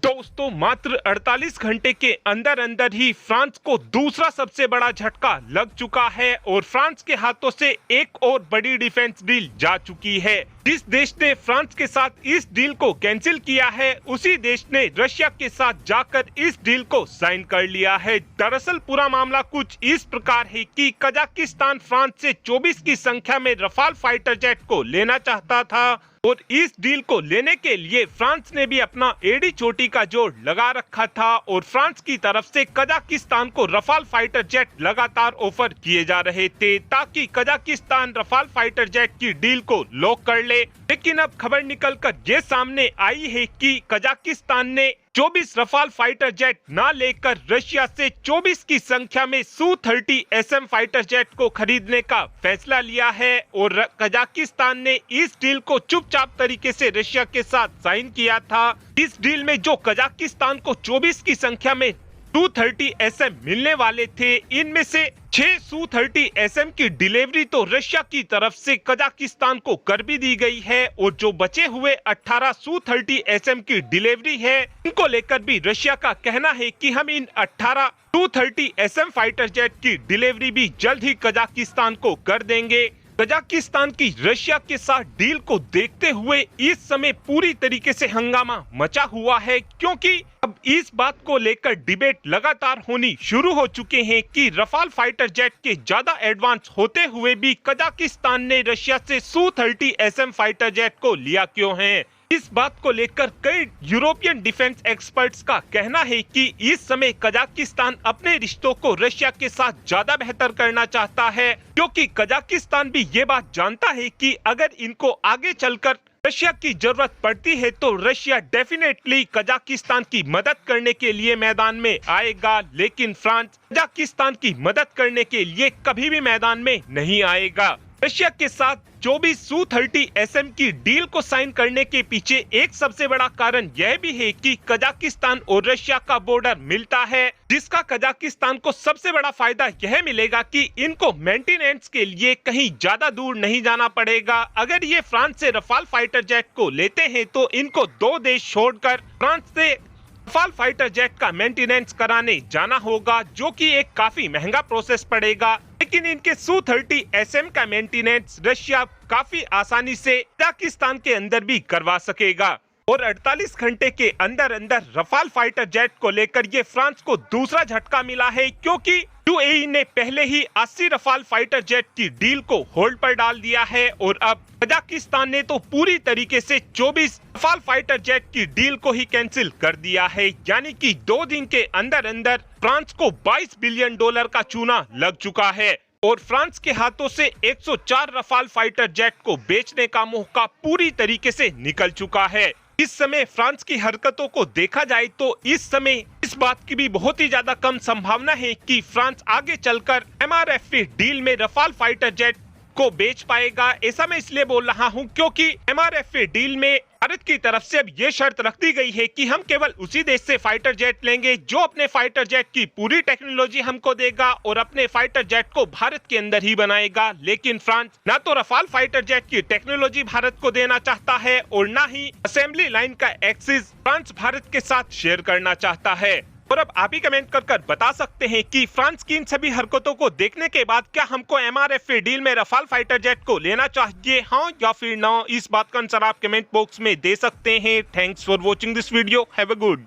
दोस्तों मात्र 48 घंटे के अंदर अंदर ही फ्रांस को दूसरा सबसे बड़ा झटका लग चुका है और फ्रांस के हाथों से एक और बड़ी डिफेंस डील जा चुकी है। जिस देश ने फ्रांस के साथ इस डील को कैंसिल किया है, उसी देश ने रशिया के साथ जाकर इस डील को साइन कर लिया है। दरअसल पूरा मामला कुछ इस प्रकार है कि कजाकिस्तान फ्रांस से 24 की संख्या में रफाल फाइटर जेट को लेना चाहता था और इस डील को लेने के लिए फ्रांस ने भी अपना एड़ी चोटी का जोड़ लगा रखा था और फ्रांस की तरफ से कजाकिस्तान को रफाल फाइटर जेट लगातार ऑफर किए जा रहे थे ताकि कजाकिस्तान रफाल फाइटर जेट की डील को लॉक कर ले। लेकिन अब खबर निकलकर ये सामने आई है कि कजाकिस्तान ने 24 रफाल फाइटर जेट ना लेकर रशिया से 24 की संख्या में Su-30 SM फाइटर जेट को खरीदने का फैसला लिया है और कजाकिस्तान ने इस डील को चुपचाप तरीके से रशिया के साथ साइन किया था। इस डील में जो कजाकिस्तान को 24 की संख्या में Su-30 SM मिलने वाले थे, इनमें से 6 Su-30 SM की डिलीवरी तो रशिया की तरफ से कजाकिस्तान को कर भी दी गई है और जो बचे हुए 18 Su-30 SM की डिलीवरी है, इनको लेकर भी रशिया का कहना है कि हम इन 18 Su-30 SM फाइटर जेट की डिलीवरी भी जल्द ही कजाकिस्तान को कर देंगे। कजाकिस्तान की रशिया के साथ डील को देखते हुए इस समय पूरी तरीके से हंगामा मचा हुआ है, क्योंकि अब इस बात को लेकर डिबेट लगातार होनी शुरू हो चुके हैं कि रफाल फाइटर जेट के ज्यादा एडवांस होते हुए भी कजाकिस्तान ने रशिया से Su-30 SM फाइटर जेट को लिया क्यों है। इस बात को लेकर कई यूरोपियन डिफेंस एक्सपर्ट्स का कहना है कि इस समय कजाकिस्तान अपने रिश्तों को रशिया के साथ ज्यादा बेहतर करना चाहता है, क्योंकि कजाकिस्तान भी ये बात जानता है कि अगर इनको आगे चलकर रशिया की जरूरत पड़ती है तो रशिया डेफिनेटली कजाकिस्तान की मदद करने के लिए मैदान में आएगा, लेकिन फ्रांस कजाकिस्तान की मदद करने के लिए कभी भी मैदान में नहीं आएगा। रशिया के साथ 24 Su-30 SM की डील को साइन करने के पीछे एक सबसे बड़ा कारण यह भी है कि कजाकिस्तान और रशिया का बॉर्डर मिलता है, जिसका कजाकिस्तान को सबसे बड़ा फायदा यह मिलेगा कि इनको मेंटेनेंस के लिए कहीं ज्यादा दूर नहीं जाना पड़ेगा। अगर ये फ्रांस से रफाल फाइटर जेट को लेते हैं तो इनको 2 देश छोड़कर फ्रांस से रफाल फाइटर जेट का मेंटेनेंस कराने जाना होगा, जो कि एक काफी महंगा प्रोसेस पड़ेगा। लेकिन इनके Su-30 SM का मेंटेनेंस रशिया काफी आसानी से कजाकिस्तान के अंदर भी करवा सकेगा और 48 घंटे के अंदर अंदर रफाल फाइटर जेट को लेकर ये फ्रांस को दूसरा झटका मिला है, क्योंकि UAE ने पहले ही 80 रफाल फाइटर जेट की डील को होल्ड पर डाल दिया है और अब कजाकिस्तान ने तो पूरी तरीके से 24 रफाल फाइटर जेट की डील को ही कैंसिल कर दिया है। यानी कि 2 दिन के अंदर अंदर फ्रांस को $22 बिलियन का चूना लग चुका है और फ्रांस के हाथों से 104 रफाल फाइटर जेट को बेचने का मौका पूरी तरीके से निकल चुका है। इस समय फ्रांस की हरकतों को देखा जाए तो इस समय इस बात की भी बहुत ही ज्यादा कम संभावना है कि फ्रांस आगे चलकर MRF डील में रफाल फाइटर जेट को बेच पाएगा। ऐसा मैं इसलिए बोल रहा हूं क्योंकि MRF डील में भारत की तरफ से अब ये शर्त रख दी गई है कि हम केवल उसी देश से फाइटर जेट लेंगे जो अपने फाइटर जेट की पूरी टेक्नोलॉजी हमको देगा और अपने फाइटर जेट को भारत के अंदर ही बनाएगा। लेकिन फ्रांस ना तो रफाल फाइटर जेट की टेक्नोलॉजी भारत को देना चाहता है और ना ही असेंबली लाइन का एक्सेस फ्रांस भारत के साथ शेयर करना चाहता है। और अब आप ही कमेंट कर बता सकते हैं कि फ्रांस की इन सभी हरकतों को देखने के बाद क्या हमको MRF डील में रफाल फाइटर जेट को लेना चाहिए, हाँ या फिर ना। इस बात का आंसर आप कमेंट बॉक्स में दे सकते हैं। Thanks for watching this video. Have a good day.